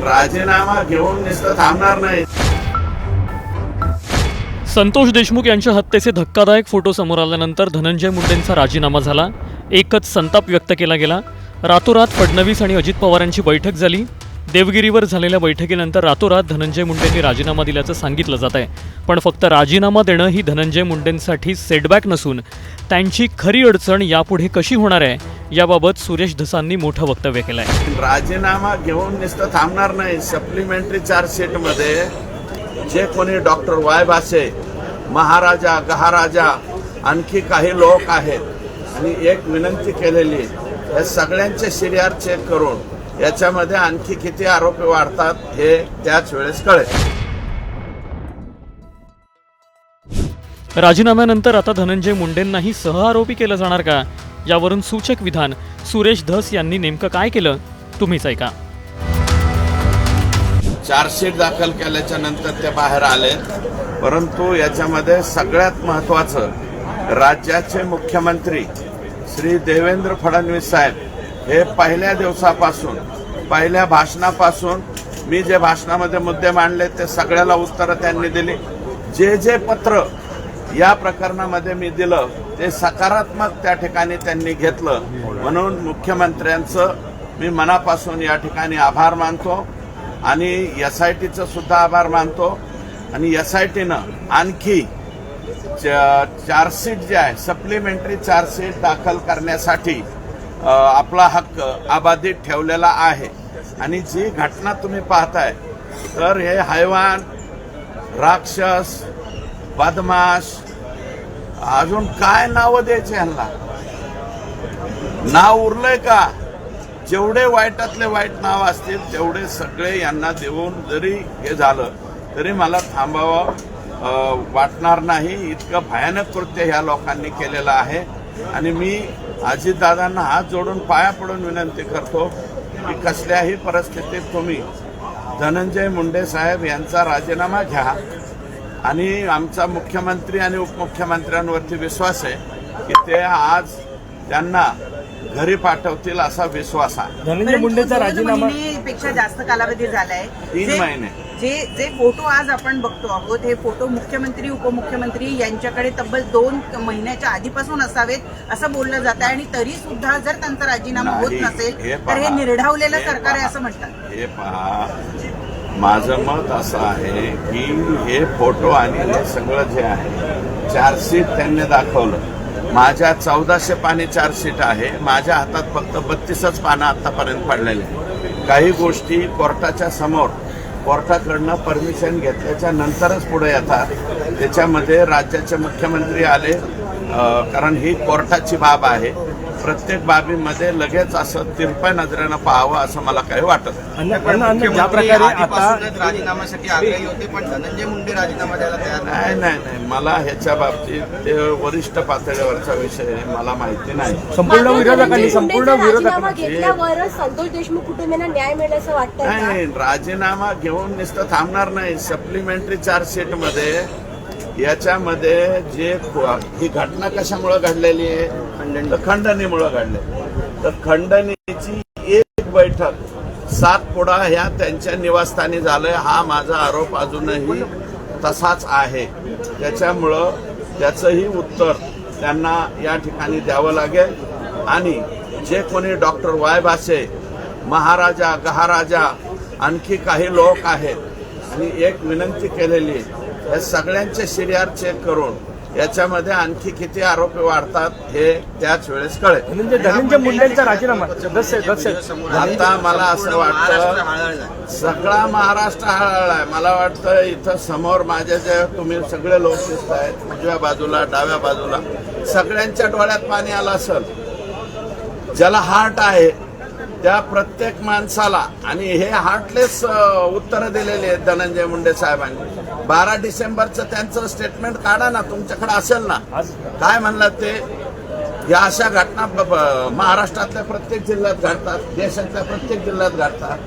राजीनामा घेऊन नुसतं थांबणार नाही. संतोष देशमुख यांच्या हत्येचे धक्कादायक फोटो समोर आल्यानंतर धनंजय मुंडेंचा राजीनामा झाला. एकच संताप व्यक्त केला गेला. रातोरात फडणवीस आणि अजित पवारांची बैठक झाली. देवगिरीवर झालेल्या बैठकीनंतर रातोरात धनंजय मुंडेंनी राजीनामा दिल्याचं सांगितलं जात आहे. पण फक्त राजीनामा देणं ही धनंजय मुंडेंसाठी सेटबॅक नसून त्यांची खरी अडचण यापुढे कशी होणार आहे याबाबत सुरेश धसांनी मोठं वक्तव्य केलं आहे. राजीनामा घेऊन नुसतं थांबणार नाही. सप्लिमेंटरी चार्जशीटमध्ये जे कोणी डॉक्टर वाय भासे, महाराजा, गहाराजा, आणखी काही लोक आहेत आणि एक विनंती केलेली, या सगळ्यांचे सीडीआर चेक करून याच्यामध्ये आणखी किती आरोपी वाढतात हे त्याच वेळेस कळेल. राजीनाम्यानंतर आता धनंजय मुंडेंनाही सहआरोपी केलं जाणार का, यावरून सूचक विधान सुरेश धस यांनी नेमकं काय केलं तुम्हीच ऐका. चार्जशीट दाखल केल्याच्या नंतर ते बाहेर आले, परंतु याच्यामध्ये सगळ्यात महत्त्वाचं राज्याचे मुख्यमंत्री श्री देवेंद्र फडणवीस साहेब हे पहिल्या दिवसापासून, पहिल्या भाषणापासून मी जे भाषणामध्ये मुद्दे मांडले ते सगळ्याला उत्तरं त्यांनी दिली. जे पत्र या प्रकरणामध्ये मी दिलं ते सकारात्मक त्या ठिकाणी त्यांनी घेतलं. म्हणून मुख्यमंत्र्यांचं मी मनापासून या ठिकाणी आभार मानतो आणि SITचं सुद्धा आभार मानतो. आणि SITनं आणखी चार्जशीट जे आहे सप्लिमेंटरी चार्जशीट दाखल करण्यासाठी आपला हक्क अबाधित ठेवलेला आहे. आणि जी घटना तुम्ही पाहताय तर हे हैवान, राक्षस, बदमाश, अजून काय नावं द्यायचे ह्यांना, नाव उरलंय का? जेवढे वाईटातले वाईट नाव असतील तेवढे सगळे यांना देऊन जरी हे झालं तरी मला थांबावं वाटणार नाही. इतकं भयानक कृत्य ह्या लोकांनी केलेलं आहे. आणि मी अजितदादांना हात जोडून पाया पडून विनंती करतो की कसल्याही परिस्थितीत तुम्ही धनंजय मुंडे साहेब यांचा राजीनामा घ्या. आणि आमचा मुख्यमंत्री आणि उपमुख्यमंत्र्यांवरती विश्वास आहे की ते आज त्यांना घरी पाठवतील असा विश्वास आहे. धनंजय मुंडेचा राजीनामा पेक्षा जास्त कालावधी झालाय. 3 महिने. जे फोटो आज आपण बघतो आहोत हे फोटो मुख्यमंत्री उपमुख्यमंत्री यांच्याकडे तब्बल 2 महिन्याच्या आधीपासून असावेत असं बोललं जात आहे. आणि तरी सुद्धा जर त्यांचा राजीनामा होत नसेल तर हे निर्ढावलेलं सरकार आहे असं म्हणतात. हे पहा, माझं मत असं आहे की हे फोटो आणि हे सगळं जे आहे चार्जशीट त्यांनी दाखवलं. माझ्या 1400 पानी चार्जशीट आहे. माझ्या हातात फक्त 32च पानं आतापर्यंत पडलेले. काही गोष्टी कोर्टाच्या समोर कोर्टाकडनं परमिशन घेतल्याच्या नंतरच पुढे येतात. त्याच्यामध्ये राज्याचे मुख्यमंत्री आले, कारण ही कोर्टाची बाब आहे. प्रत्येक बाबीमध्ये लगेच असं तिरप्या नजरेनं पाहावं असं मला काही वाटत ज्या प्रकारे आता राजीनाम्यासाठी आग्रही होते पण धनंजय मुंडे राजीनामा द्यायला तयार नाही. मला ह्याच्या बाबतीत ते वरिष्ठ पातळीवरचा विषय आहे, मला माहिती नाही. संपूर्ण विरोधकांनी घेतल्यावरच संतोष देशमुख कुटुंबियांना न्याय मिळेल असं वाटतं. नाही, राजीनामा घेऊन नुसतं थांबणार नाही. सप्लिमेंटरी चार्जशीटमध्ये याच्यामध्ये जे ही घटना कशामुळे घडलेली आहे तर खंडणीमुळे घडली. तर खंडणीची एक बैठक 7पुडा ह्या त्यांच्या निवासस्थानी झालंय हा माझा आरोप अजूनही तसाच आहे. त्याच्यामुळं त्याचंही उत्तर त्यांना या ठिकाणी द्यावं लागेल. आणि जे कोणी डॉक्टर वाय भासे, महाराजा, गहाराजा, आणखी काही लोक आहेत आणि एक विनंती केलेली, या सगळ्यांचे सीडीआर चेक करून याच्यामध्ये आणखी किती आरोपी वाढतात हे त्याच वेळेस कळेल. धनंजय मुंडेंचा राजीनामा आता मला असं वाटतं सगळा महाराष्ट्र हळहळलाय. मला वाटतं इथं समोर माझे जे तुम्ही सगळे लोक दिसत आहेत उजव्या बाजूला, डाव्या बाजूला, सगळ्यांच्या डोळ्यात पाणी आलं असेल. ज्याला हार्ट आहे त्या प्रत्येक माणसाला, आणि हे हार्टलेस उत्तरं दिलेली आहेत धनंजय मुंडे साहेबांनी. 12 डिसेंबरचं त्यांचं स्टेटमेंट काढा ना, तुमच्याकडे असेल ना. काय म्हणलं ते, या अशा घटना महाराष्ट्रातल्या प्रत्येक जिल्ह्यात घडतात, देशातल्या प्रत्येक जिल्ह्यात घडतात.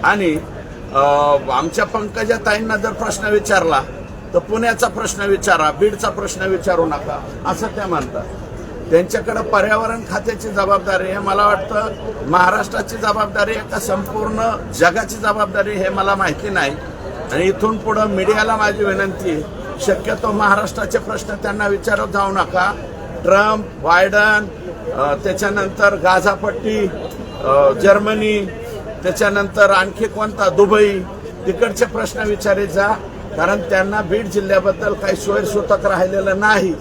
आणि आमच्या पंकजाताईंना जर प्रश्न विचारला तर पुण्याचा प्रश्न विचारा, बीडचा प्रश्न विचारू नका असं त्या म्हणतात. त्यांच्याकडे पर्यावरण खात्याची जबाबदारी आहे. मला वाटतं महाराष्ट्राची जबाबदारी आहे का संपूर्ण जगाची जबाबदारी हे मला माहिती नाही. आणि इथून पुढं मीडियाला माझी विनंती आहे, शक्यतो महाराष्ट्राचे प्रश्न त्यांना विचारत जाऊ नका. ट्रम्प, बायडन, त्याच्यानंतर गाझापट्टी, जर्मनी, त्याच्यानंतर आणखी कोणता, दुबई, तिकडचे प्रश्न विचारित जा. कारण त्यांना बीड जिल्ह्याबद्दल काही सोयीसूतक राहिलेलं नाही.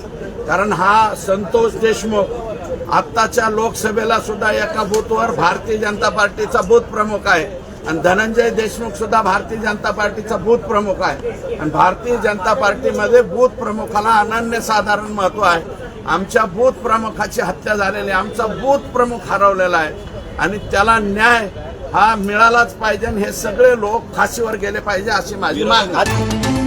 कारण हा संतोष देशमुख आत्ताच्या लोकसभेला सुद्धा एका बूथवर भारतीय जनता पार्टीचा बूथ प्रमुख आहे आणि धनंजय देशमुख सुद्धा भारतीय जनता पार्टीचा बूथ प्रमुख आहे. आणि भारतीय जनता पार्टीमध्ये बूथ प्रमुखाला अनन्यसाधारण महत्व आहे. आमच्या बूथ प्रमुखाची हत्या झालेली, आमचा बूथ प्रमुख हरवलेला आहे आणि त्याला न्याय हा मिळालाच पाहिजे. हे सगळे लोक फाशीवर गेले पाहिजे अशी माझी मागणी.